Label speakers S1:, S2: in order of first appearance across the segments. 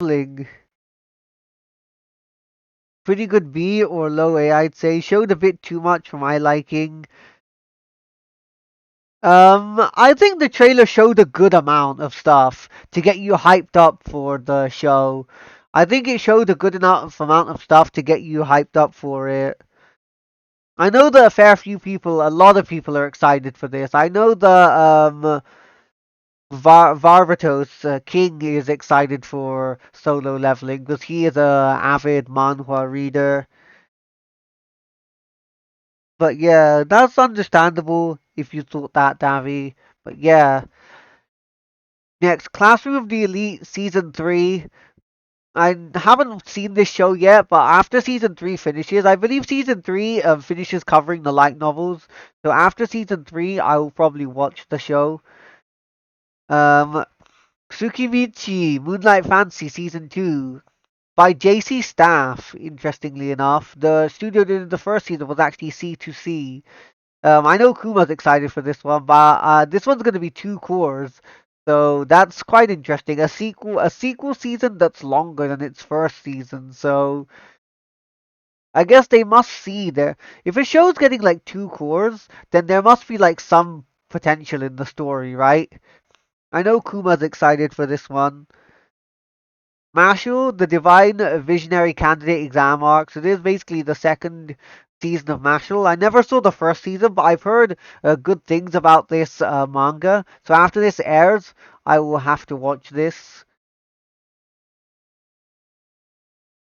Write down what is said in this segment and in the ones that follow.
S1: leveling. Pretty good B or low A, I'd say. Showed a bit too much for my liking. I think the trailer showed a good amount of stuff to get you hyped up for the show. I think it showed a good enough amount of stuff to get you hyped up for it. I know that a fair few people, a lot of people are excited for this. I know the Varvatos King is excited for solo leveling because he is a avid manhwa reader. But yeah, that's understandable if you thought that, Davi. But yeah. Next, Classroom of the Elite Season 3. I haven't seen this show yet, but after Season 3 finishes, I believe Season 3 finishes covering the light novels. So after Season 3, I will probably watch the show. Um, Tsukimichi Moonlight Fantasy Season 2 by JC Staff, interestingly enough. The studio that did the first season was actually C2C. I know Kuma's excited for this one, but this one's going to be 2 cores, so that's quite interesting. A sequel season that's longer than its first season. So I guess they must see there. If a show's getting like 2 cores, then there must be like some potential in the story, right? I know Kuma's excited for this one. Mashle, the Divine Visionary Candidate exam arc. So this is basically the second season of Mashle. I never saw the first season, but I've heard good things about this manga. So after this airs, I will have to watch this.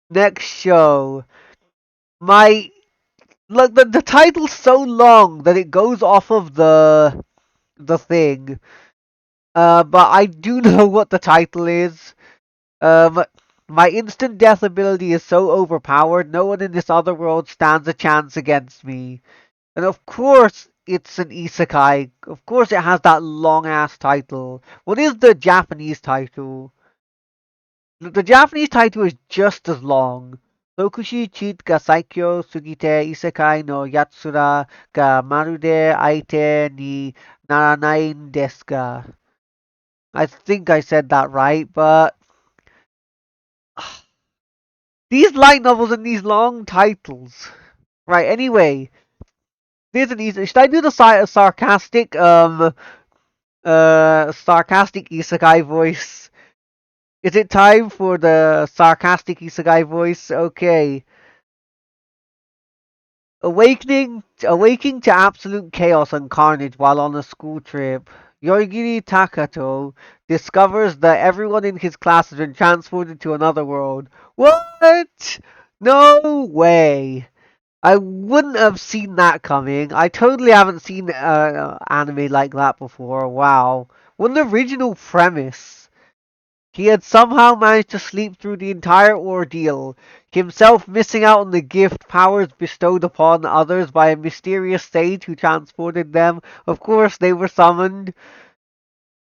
S1: Next show. My look, the title's so long that it goes off of the thing. But I do know what the title is. Um, my instant death ability is so overpowered, no one in this other world stands a chance against me. And of course, it's an isekai. Of course, it has that long ass title. What is the Japanese title? The Japanese title is just as long. Tokushi cheat ga saikyo sugite isekai no yatsura ga marude aite ni naranai desu ga. I think I said that right, but these light novels and these long titles. Right, anyway, there's an easy. Should I do the sarcastic isekai voice? Is it time for the sarcastic isekai voice? Okay. Awaking to absolute chaos and carnage while on a school trip, Yorigiri Takato discovers that everyone in his class has been transported to another world. What? No way. I wouldn't have seen that coming. I totally haven't seen anime like that before. Wow. What an original premise. He had somehow managed to sleep through the entire ordeal, himself missing out on the gift powers bestowed upon others by a mysterious sage who transported them. Of course, they were summoned.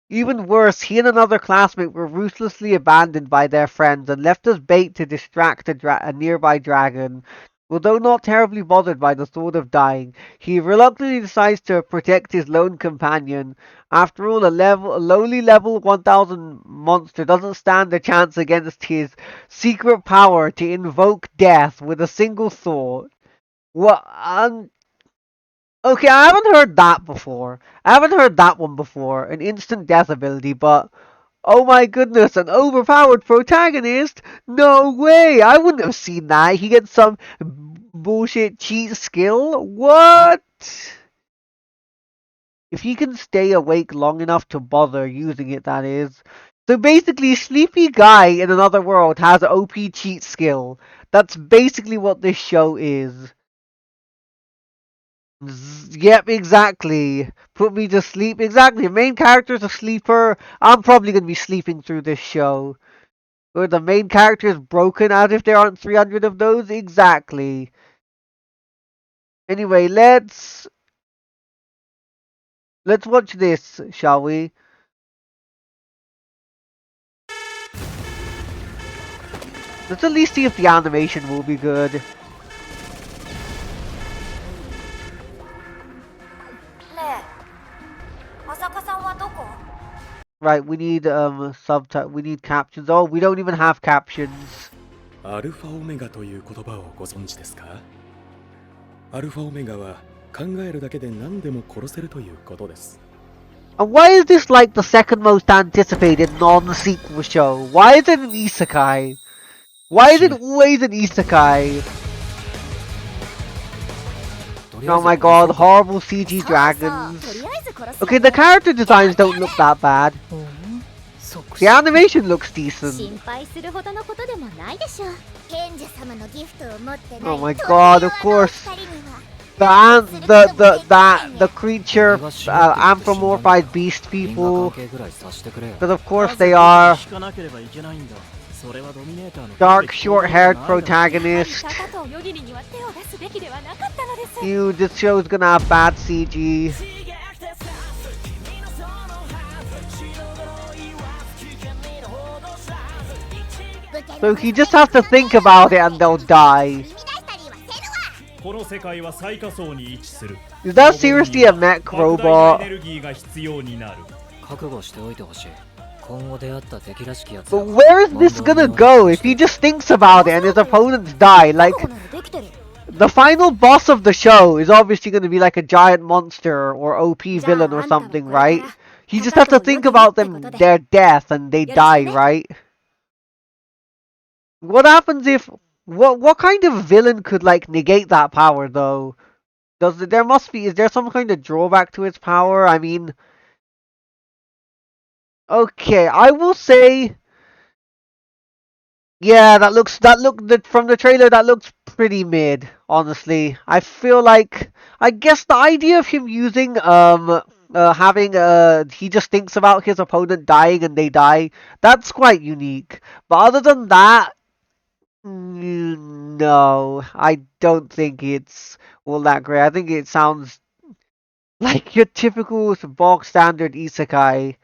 S1: Even worse, he and another classmate were ruthlessly abandoned by their friends and left as bait to distract a nearby dragon. Although not terribly bothered by the thought of dying, he reluctantly decides to protect his lone companion. After all, a lowly level 1000 monster doesn't stand a chance against his secret power to invoke death with a single thought. What? Okay, I haven't heard that before. I haven't heard that one before. An instant death ability, but oh my goodness, an overpowered protagonist? No way! I wouldn't have seen that. He gets some bullshit cheat skill? What? If he can stay awake long enough to bother using it, that is. So basically, Sleepy Guy in another world has OP cheat skill. That's basically what this show is. Yep, exactly. Put me to sleep. Exactly. The main character's a sleeper. I'm probably going to be sleeping through this show. Where the main character is broken out if there aren't 300 of those? Exactly. Anyway, let's watch this, shall we? Let's at least see if the animation will be good. Right, we need subtitle. We need captions. Oh, we don't even have captions.
S2: アルファオメガという言葉をご存知ですか？アルファオメガは考えるだけで何でも殺せるということです。
S1: And why is this like the second most anticipated non-sequel show? Why is it an isekai? Why is it always an isekai? Oh my god, horrible CG dragons. Okay, the character designs don't look that bad. The animation looks decent. Oh my god, of course. The creature, anthropomorphized beast people. Because of course they are dark, short-haired protagonist. This show is gonna have bad CG. So he just has to think about it and they'll die. Is that seriously a mech robot? But where is this gonna go if he just thinks about it and his opponents die? Like, the final boss of the show is obviously gonna be like a giant monster or OP villain or something, right? He just has to think about their death and they die, right? What happens if what kind of villain could like negate that power though? Is there some kind of drawback to its power? I mean, okay, I will say, yeah, from the trailer that looks pretty mid, honestly. I feel like, I guess the idea of him using having he just thinks about his opponent dying and they die, that's quite unique. But other than that, no, I don't think it's all that great. I think it sounds like your typical bog standard isekai.